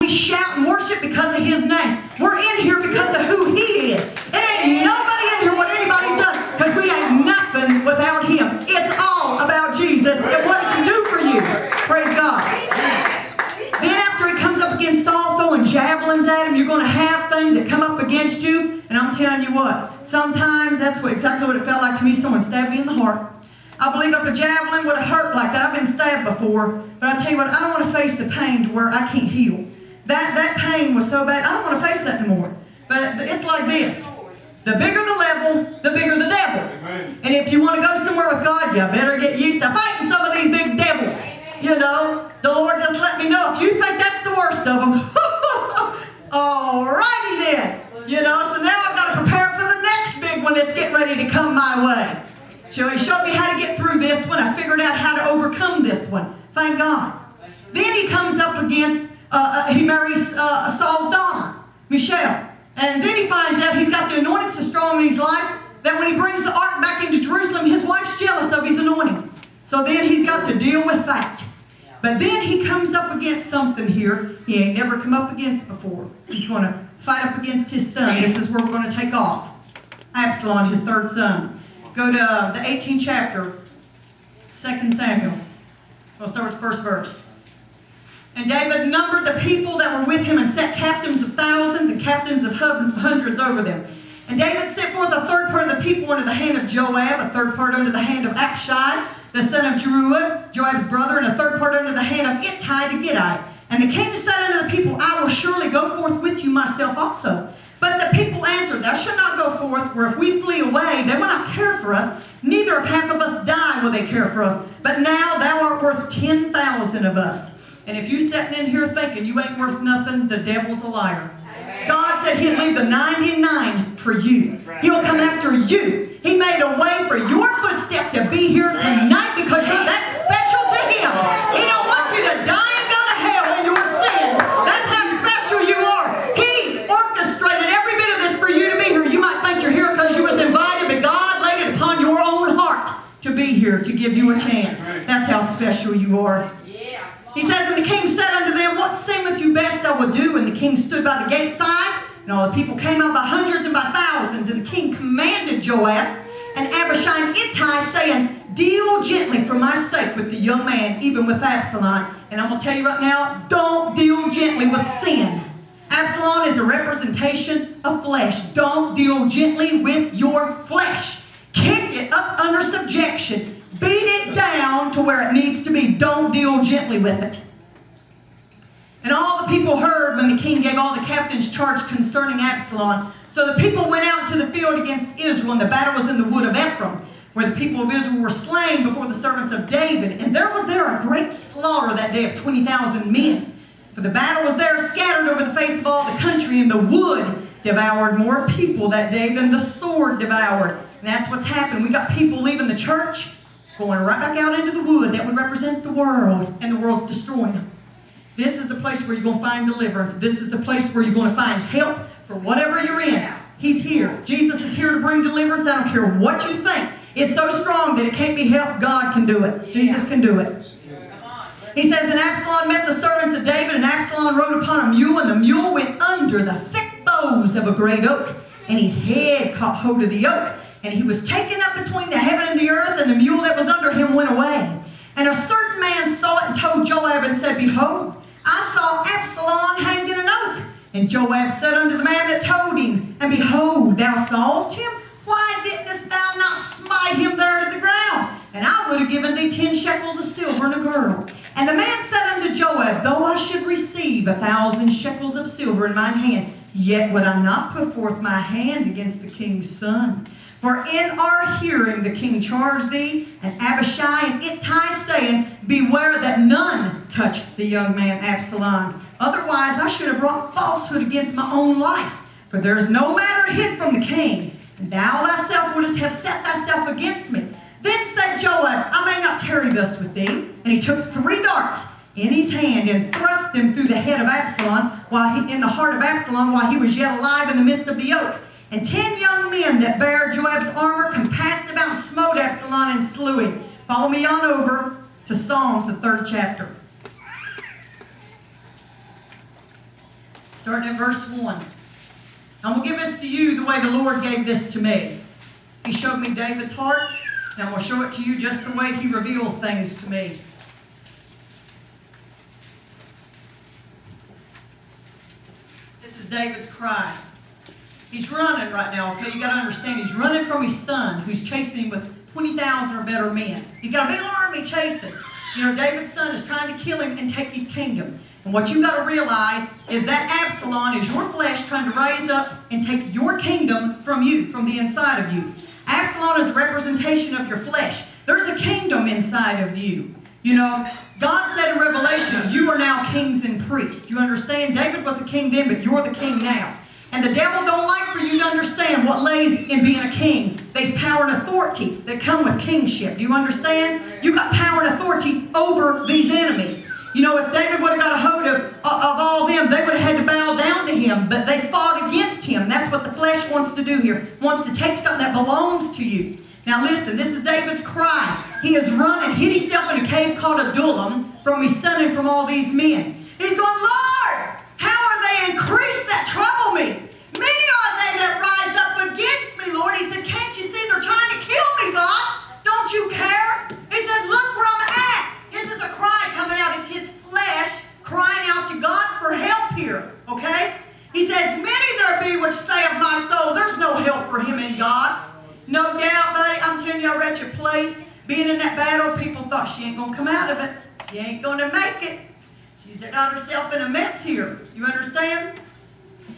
We shout and worship because of His name. We're in here because of who He is. It ain't nobody in here what anybody's done, because we ain't nothing without Him. It's all about Jesus and what He can do for you. Praise God. Then after He comes up against Saul throwing javelins at him, you're going to have things that come up against you. And I'm telling you what, sometimes that's exactly what it felt like to me. Someone stabbed me in the heart. I believe if a javelin would have hurt like that. I've been stabbed before. But I tell you what, I don't want to face the pain to where I can't heal. That pain was so bad, I don't want to face that anymore. But it's like this. The bigger the level, the bigger the devil. Amen. And if you want to go somewhere with God, you better get used to fighting some of these big devils. You know, the Lord just let me know. If you think that's the worst of them, alrighty then. You know, so now I've got to prepare for the next big one that's getting ready to come my way. So He showed me how to get through this one. I figured out how to overcome this one. Thank God. Then He comes up against, he marries Saul's daughter, Michelle. And then he finds out he's got the anointing so strong in his life that when he brings the ark back into Jerusalem, his wife's jealous of his anointing. So then he's got to deal with that. But then he comes up against something here he ain't never come up against before. He's going to fight up against his son. This is where we're going to take off. Absalom, his third son. Go to the 18th chapter, 2 Samuel. We'll start with the first verse. And David numbered the people that were with him and set captains of thousands and captains of hundreds over them. And David sent forth a third part of the people under the hand of Joab, a third part under the hand of Abishai, the son of Zeruiah, Joab's brother, and a third part under the hand of Ittai the Gittite. And the king said unto the people, I will surely go forth with you myself also. But the people answered, Thou shalt not go forth, for if we flee away, they will not care for us. Neither if half of us die will they care for us. But now thou art worth 10,000 of us. And if you sitting in here thinking you ain't worth nothing, the devil's a liar. God said He'd leave the 99 for you. He'll come after you. He made a way for your footstep to be here tonight because you're that special to Him. He don't want you to die and go to hell in your sins. That's how special you are. He orchestrated every bit of this for you to be here. You might think you're here because you was invited, but God laid it upon your own heart to be here to give you a chance. That's how special you are. He says, And the king said unto them, What seemeth you best I will do? And the king stood by the gate side, and all the people came out by hundreds and by thousands. And the king commanded Joab and Abishai and Ittai, saying, Deal gently for my sake with the young man, even with Absalom. And I'm going to tell you right now, don't deal gently with sin. Absalom is a representation of flesh. Don't deal gently with your flesh. Kick it up under subjection. Beat it down to where it needs to be. Don't deal gently with it. And all the people heard when the king gave all the captains charge concerning Absalom. So the people went out to the field against Israel, and the battle was in the wood of Ephraim, where the people of Israel were slain before the servants of David. And there was a great slaughter that day of 20,000 men. For the battle was there scattered over the face of all the country, and the wood devoured more people that day than the sword devoured. And that's what's happened. We got people leaving the church, going right back out into the wood. That would represent the world, and the world's destroying them. This is the place where you're going to find deliverance. This is the place where you're going to find help for whatever you're in. He's here. Jesus is here to bring deliverance. I don't care what you think. It's so strong that it can't be helped. God can do it. Jesus can do it. He says, And Absalom met the servants of David, and Absalom rode upon a mule, and the mule went under the thick boughs of a great oak, and his head caught hold of the oak. And he was taken up between the heaven and the earth, and the mule that was under him went away. And a certain man saw it and told Joab and said, Behold, I saw Absalom hanged in an oak. And Joab said unto the man that told him, And behold, thou sawest him? Why didn't thou not smite him there to the ground? And I would have given thee 10 shekels of silver and a girdle. And the man said unto Joab, Though I should receive 1,000 shekels of silver in mine hand, yet would I not put forth my hand against the king's son. For in our hearing the king charged thee, and Abishai and Ittai, saying, Beware that none touch the young man Absalom. Otherwise I should have brought falsehood against my own life. For there is no matter hid from the king, and thou thyself wouldst have set thyself against me. Then said Joab, I may not tarry thus with thee. And he took 3 darts in his hand, and thrust them through the head of Absalom, in the heart of Absalom, while he was yet alive in the midst of the oak. And 10 young men that bare Joab's armor compassed about and smote Absalom and slew him. Follow me on over to Psalms, the 3rd chapter. starting at verse 1. I'm going to give this to you the way the Lord gave this to me. He showed me David's heart, and I'm going to show it to you just the way he reveals things to me. This is David's cry. He's running right now, okay? You got to understand, he's running from his son, who's chasing him with 20,000 or better men. He's got a big army chasing. You know, David's son is trying to kill him and take his kingdom. And what you got to realize is that Absalom is your flesh trying to rise up and take your kingdom from you, from the inside of you. Absalom is a representation of your flesh. There's a kingdom inside of you. You know, God said in Revelation, you are now kings and priests. You understand? David was the king then, but you're the king now. And the devil don't like for you to understand what lays in being a king. There's power and authority that come with kingship. Do you understand? You got power and authority over these enemies. You know, if David would have got a hold of all them, they would have had to bow down to him. But they fought against him. That's what the flesh wants to do here. Wants to take something that belongs to you. Now listen, this is David's cry. He has run and hid himself in a cave called Adullam from his son and from all these men. He's going, Lord, how are they increased that trouble me? Many are they that rise up against me, Lord. He said, can't you see they're trying to kill me, God? Don't you care? He said, look where I'm at. This is a cry coming out. It's his flesh crying out to God for help here, okay? He says, many there be which say of my soul, there's no help for him in God. No doubt, buddy, I'm telling you, I read your place. Being in that battle, people thought she ain't going to come out of it. She ain't going to make it. She's got herself in a mess here. You understand?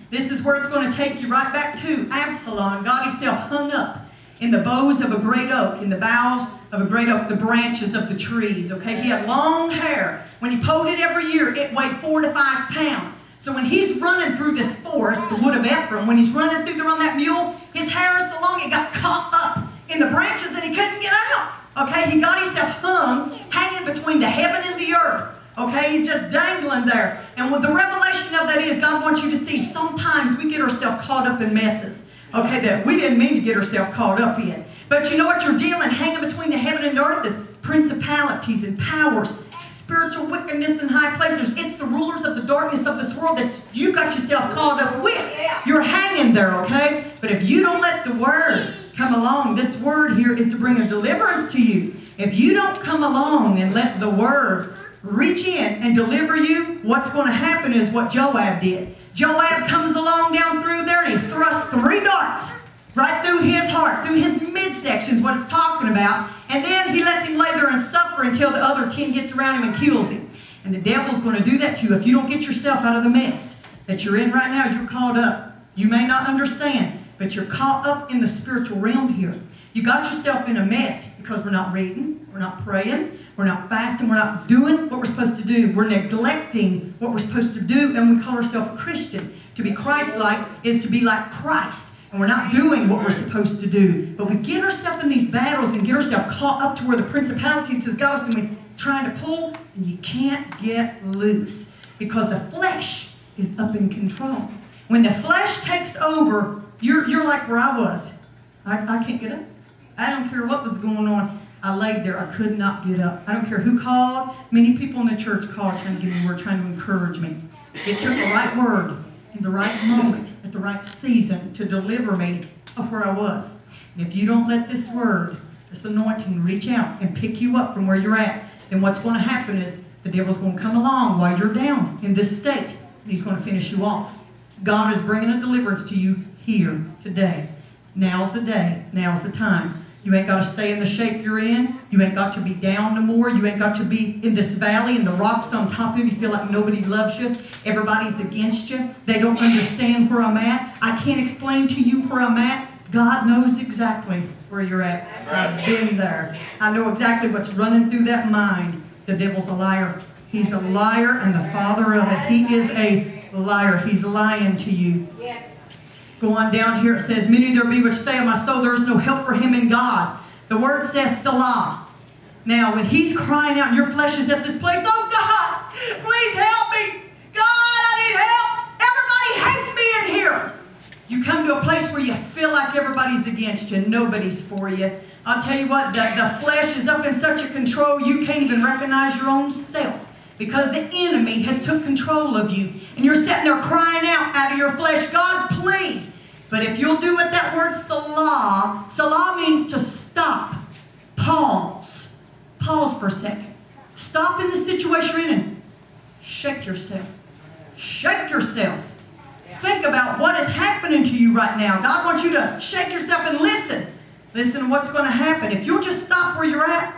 This is where it's going to take you right back to Absalom. God himself hung up in the boughs of a great oak, in the boughs of a great oak, the branches of the trees. Okay, he had long hair. When he pulled it every year, it weighed 4 to 5 pounds. So when he's running through this forest, the wood of Ephraim, when he's running through there on that mule, his hair is so long it got caught up in the branches and he couldn't get out. Okay, he got himself hung, hanging between the heaven and the earth. Okay, he's just dangling there. And what the revelation of that is, God wants you to see, sometimes we get ourselves caught up in messes. Okay, that we didn't mean to get ourselves caught up in. But you know what you're dealing, hanging between the heaven and the earth, is principalities and powers, spiritual wickedness in high places. It's the rulers of the darkness of this world that you got yourself caught up with. You're hanging there, okay? But if you don't let the word come along, this word here is to bring a deliverance to you. If you don't come along and let the word reach in and deliver you, what's going to happen is what Joab did. Joab comes along down through there and he thrusts 3 darts right through his heart, through his midsection is what it's talking about. And then he lets him lay there and suffer until the other 10 gets around him and kills him. And the devil's going to do that to you if you don't get yourself out of the mess that you're in right now. You're caught up. You may not understand, but you're caught up in the spiritual realm here. You got yourself in a mess because we're not reading, we're not praying, we're not fasting, we're not doing what we're supposed to do. We're neglecting what we're supposed to do, and we call ourselves a Christian. To be Christ-like is to be like Christ. And we're not doing what we're supposed to do. But we get ourselves in these battles and get ourselves caught up to where the principalities has got us and we're trying to pull, and you can't get loose because the flesh is up in control. When the flesh takes over, you're like where I was. I can't get up. I don't care what was going on. I laid there. I could not get up. I don't care who called. Many people in the church called trying to give me a word, trying to encourage me. It took the right word in the right moment, at the right season, to deliver me of where I was. And if you don't let this word, this anointing, reach out and pick you up from where you're at, then what's going to happen is the devil's going to come along while you're down in this state, and he's going to finish you off. God is bringing a deliverance to you here today. Now's the day. Now's the time. You ain't got to stay in the shape you're in. You ain't got to be down no more. You ain't got to be in this valley and the rocks on top of you. You feel like nobody loves you. Everybody's against you. They don't understand where I'm at. I can't explain to you where I'm at. God knows exactly where you're at. I've been there. I know exactly what's running through that mind. The devil's a liar. He's a liar and the father of it. He is a liar. He's lying to you. Yes. Go on down here. It says, many there be which say of my soul, there is no help for him in God. The word says Salah. Now, when he's crying out and your flesh is at this place, oh God, please help me. God, I need help. Everybody hates me in here. You come to a place where you feel like everybody's against you. Nobody's for you. I'll tell you what, the flesh is up in such a control you can't even recognize your own self. because the enemy has took control of you. And you're sitting there crying out of your flesh, God, please. But if you'll do what that word salah, salah means to stop, pause. Pause for a second. Stop in the situation you're in and shake yourself. Shake yourself. Think about what is happening to you right now. God wants you to shake yourself and listen. Listen to what's going to happen. If you'll just stop where you're at,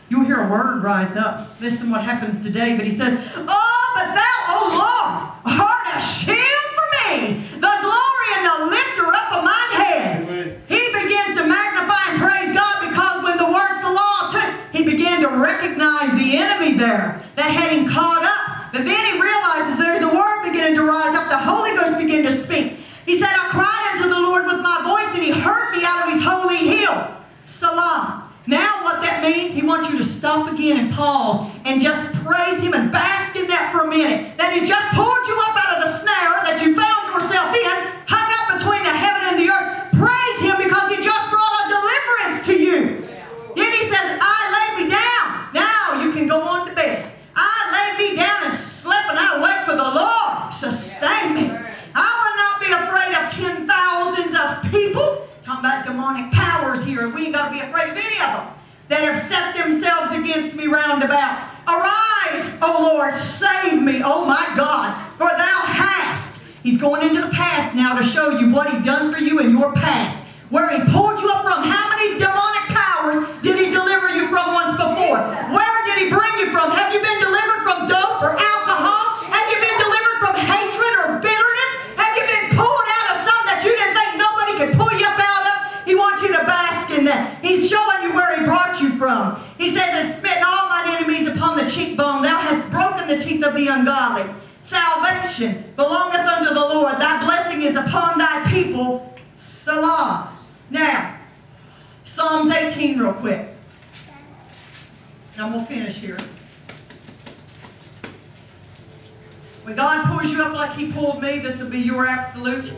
you'll hear a word rise up. Listen what happens to David. He says, oh, but thou, O Lord, art a shield for me, the glory and the lifter up of mine head. Amen. He begins to magnify and praise God because when the word salah took, he began to recognize the enemy there that had him caught up. But then he realizes there's a word beginning to rise up. The Holy Ghost began to speak. He said, I cried unto the Lord with my voice, and he heard me out of his holy hill. Salah. Now what that means, he wants you to stop again and pause and just praise him and bask in that for a minute. That he just pulled you up out of the snare that you found yourself in, hung up between the heaven and the earth. Praise him because he just brought a deliverance to you. Then he says, I laid me down. Now you can go on to bed. I laid me down and slept, and I wait for the Lord to sustain me. I will not be afraid of 10,000s of people. Talking about demonic powers here. We ain't got to be afraid of any of them that have set themselves against me round about. Arise, O Lord, save me, oh my God, for thou hast. He's going into the past now to show you what he done for you in your past. Where he pulled you up from. How many demonic powers did he deliver you from once before? Where did he bring you from? Have you been delivered from dope or alcohol? Have you been delivered from hatred or bitterness? Have you been pulled out of something that you didn't think nobody could pull you up out of? He wants you to bask in that. He's showing you where he brought you from. He says, and smitten all mine enemies upon the cheekbone. Thou hast broken the teeth of the ungodly. Salvation belongeth unto the Lord. Thy blessing is upon thy people. Salah. Now, Psalms 18 real quick. And we'll finish here. When God pulls you up like he pulled me, this will be your absolute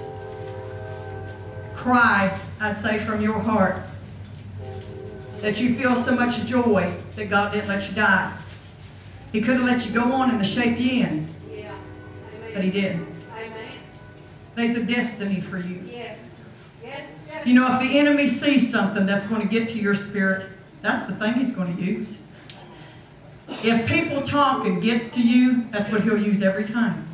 cry, I'd say, from your heart. That you feel so much joy that God didn't let you die. He could have let you go on in the shape you in. Yeah. But he didn't. Amen. There's a destiny for you. Yes. Yes. Yes. You know, if the enemy sees something that's going to get to your spirit, that's the thing he's going to use. If people talk and gets to you, that's what he'll use every time.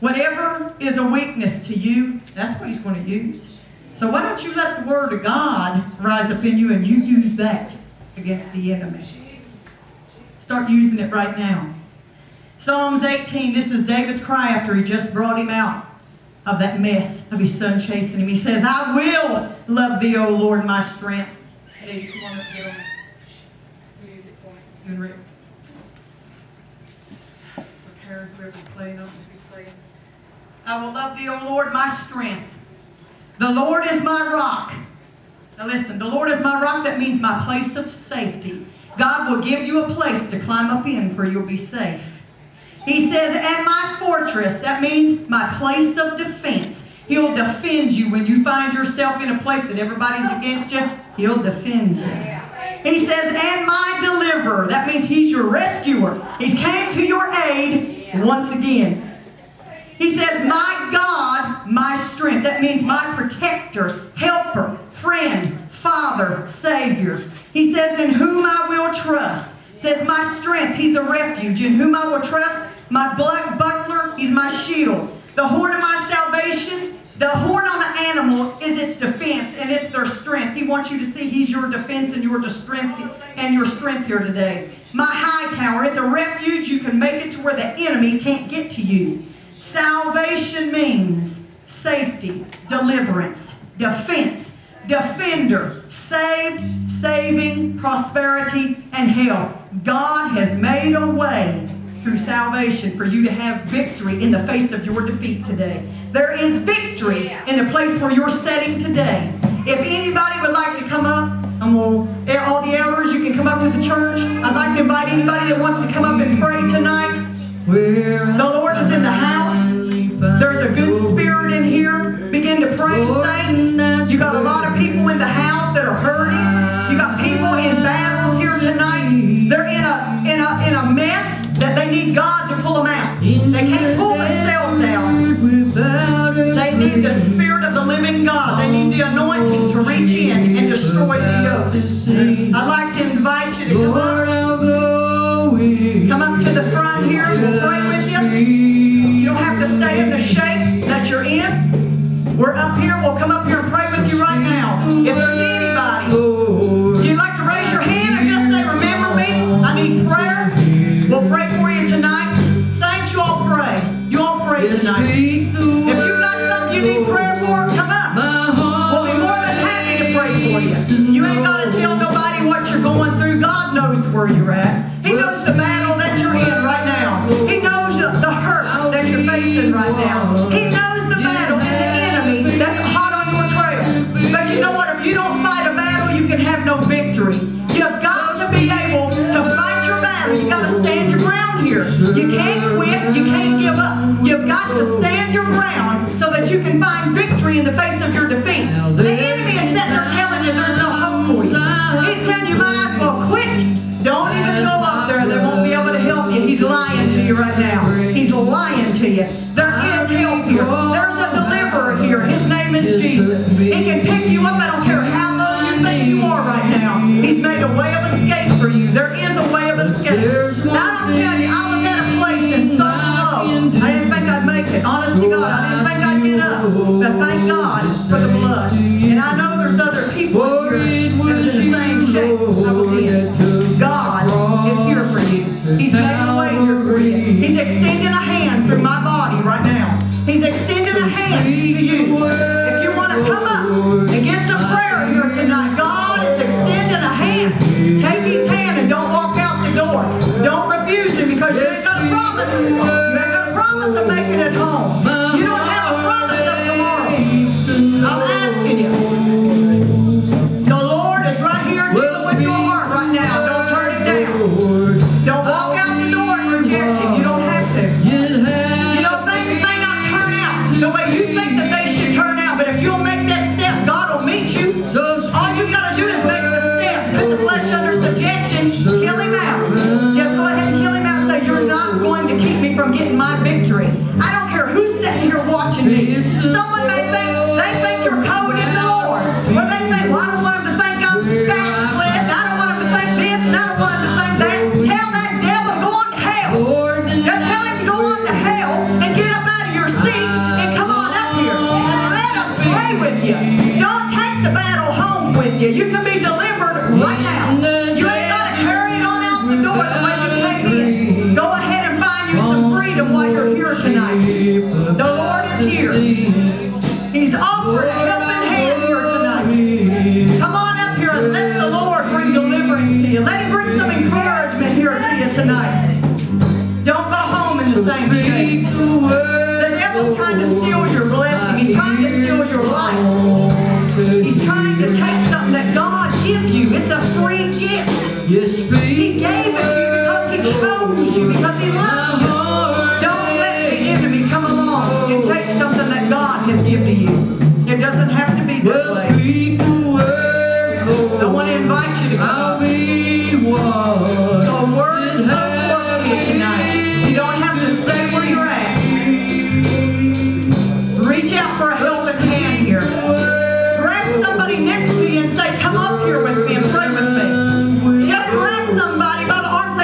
Whatever is a weakness to you, that's what he's going to use. So why don't you let the word of God rise up in you and you use that against the enemy. Start using it right now. Psalms 18, this is David's cry after he just brought him out of that mess of his son chasing him. He says, I will love thee, O Lord, my strength. Hey, come on up here. Music for me. You and Rick. For Karen, whoever playing on, playing. I will love thee, O Lord, my strength. The Lord is my rock. Now listen, the Lord is my rock. That means my place of safety. God will give you a place to climb up in where you'll be safe. He says, and my fortress. That means my place of defense. He'll defend you when you find yourself in a place that everybody's against you. He'll defend you. He says, and my deliverer. That means he's your rescuer. He's came to your aid once again. He says, my God, my strength. That means my protector, helper, friend, father, savior. He says, in whom I will trust. Says, my strength, he's a refuge. In whom I will trust, my buckler, he's my shield. The horn of my salvation, the horn on the animal is its defense and it's their strength. He wants you to see he's your defense and your strength here today. My high tower, it's a refuge. You can make it to where the enemy can't get to you. Salvation means safety, deliverance, defense, defender, saved, saving, prosperity, and health. God has made a way through salvation for you to have victory in the face of your defeat today. There is victory in the place where you're sitting today. If anybody would like to come up, all the elders, you can come up to the church. I'd like to invite anybody that wants to come up and pray tonight. The Lord is in the house. There's a good spirit in here. Begin to pray, saints. You got a lot of people in the house that are hurting. You got people in battles here tonight. They're in a mess that they They need God to pull them out. They can't pull themselves out. They need the Spirit of the living God. They need the anointing to reach in and destroy the yoke. I'd like to invite you to come up. Come up to the front here. We'll pray with you. You don't have to stay in the shape that you're in. We're up here. We'll come up here and pray with you right now. If there's anybody, if you'd like to raise your hand or just say, remember me, I need prayer, we'll pray for you tonight. Saints, you all pray. You all pray tonight. If you've got something you need prayer for, come up. We'll be more than happy to pray for you. You ain't got to tell nobody what you're going through. God knows where you're at. He knows the battle that you're in right now. He knows the hurt that you're facing right now. He knows the battle and the enemy that's hot on your trail. But you know what? If you don't fight a battle, you can have no victory. You've got to be able to fight your battle. You've got to stand your ground here. You can't quit. You can't give up. You've got to stand your ground so that you can find victory in the face of your defeat. The enemy is sitting there telling you there's no hope for you. He's telling you might as well quit. Don't even go up there. They won't be able to help you. He's lying to you right now. He's lying to you. There is help here. There's a deliverer here. His name is Jesus. He can pick you up. I don't care how low you think you are right now. He's made a way of escape for you. There is a way of escape. Now, I'll tell you, I was at a place in so low. I didn't think I'd make it. Honest to God, I didn't think I'd get up. But thank God for the blood. And I know there's other people here that's in the same shape I was in. God is here for you. He's making a way here for you. He's extending a hand through my body right now. He's extending a hand to you. If you want to come up and get some prayer here tonight, God is extending a hand. Take his hand and don't walk out the door. Don't refuse him because you ain't got a promise. You ain't got a promise of making it home. You don't have a promise of tomorrow. I'm asking you. The Lord is right here dealing with your heart right now. Don't turn it down. Don't walk out the door and reject him. You don't have to. You know, things may not turn out the way you think that they should turn out, but if you'll make that step, God will meet you. All you got to do is make the step. Put the flesh under subjection. Kill him out. Just go ahead and kill him out and say, you're not going to keep me from getting my victory. I don't care who's sitting here watching me. Someone may think, they think you're cold in the Lord. Or they think, well, I don't want them to think I'm backslid. I don't want them to think this, and I don't want them to think that. Tell that devil, go on to hell. Just tell him to go on to hell and get up out of your seat and come on up here. And let us pray with you. Don't take the battle home with you. You can be delivered right now. You ain't got to carry it on out the door the way you came in. Go ahead and find you some freedom while you're here tonight. The Lord is here. He's offered a helping hand here tonight. Come on up here and let the Lord bring deliverance to you. Let him bring some encouragement here to you tonight. Don't go home in the same shape. The devil's trying to steal your blessing. He's trying to steal your life. He's trying to take something that God gives you. It's a free gift. He gave it to you because he chose you, because he loves you. Don't let the enemy come along and take something that God has given to you. It doesn't have to be that way. I want to invite you to come. The word is up for you tonight. You don't have to stay where you're at. Reach out for a helping hand here. Grab somebody next to you and say, come up here with me and pray with me. Just grab somebody by the arms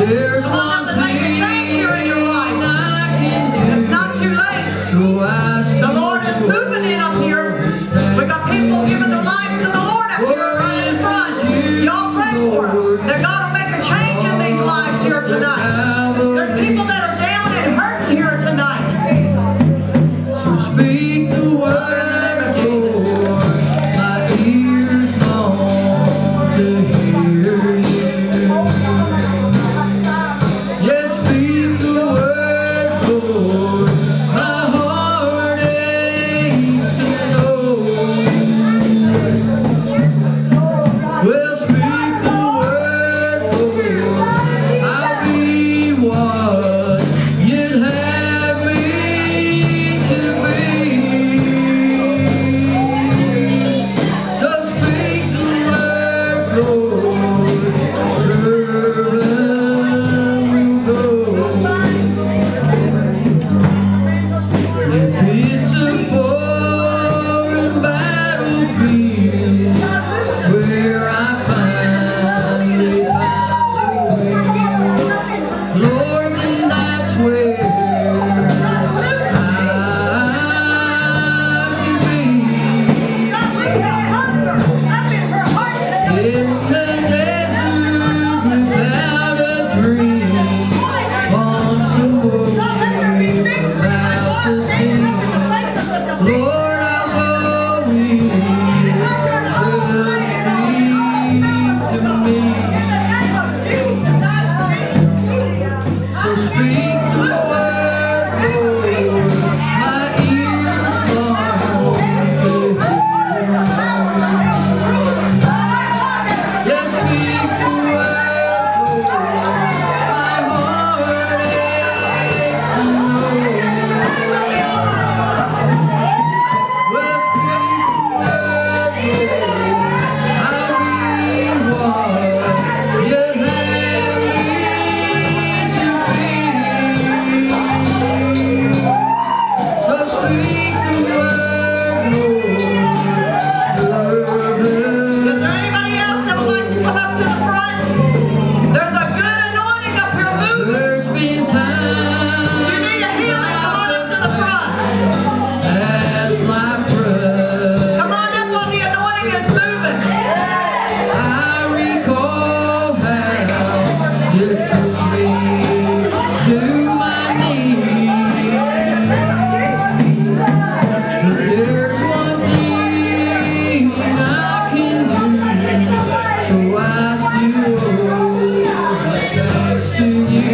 There's Come on up one and make a thing change here in your life. I can do. It's not too late. So I The Lord is moving in up here. We got people giving their lives to the Lord up here right in front. Y'all pray for them. That God will make a change in these lives here tonight. There's people that are down and hurting here tonight. So speak the word, Lord. My ears long to hear you. Yes, speak the word, Lord. My heart aches to know. Well, speak the word, Lord. I'll be what you'd have me to be. So speak the word, Lord. Servant will go. If it's a foreign battlefield where I finally find the way, Lord, then that's where I can be. In the desert without a dream, on some way without the sea. Lord, I'll go with you. Just speak to me. So speak the word, Lord. My ears long to hear. Yes, speak the word, Lord. My heart aches to know. Well, speak the word, Lord. I'll be what you'd have me to be. So speak the word, Lord. Is there anybody else that would like to come up to the front? There's a good anointing up here moving. There's been times You need a healing, come on up to the front. as life runs. Come on up while the anointing is moving. I recall how you took me to my knees. But there's one thing I can do, so I still owe my thanks to you.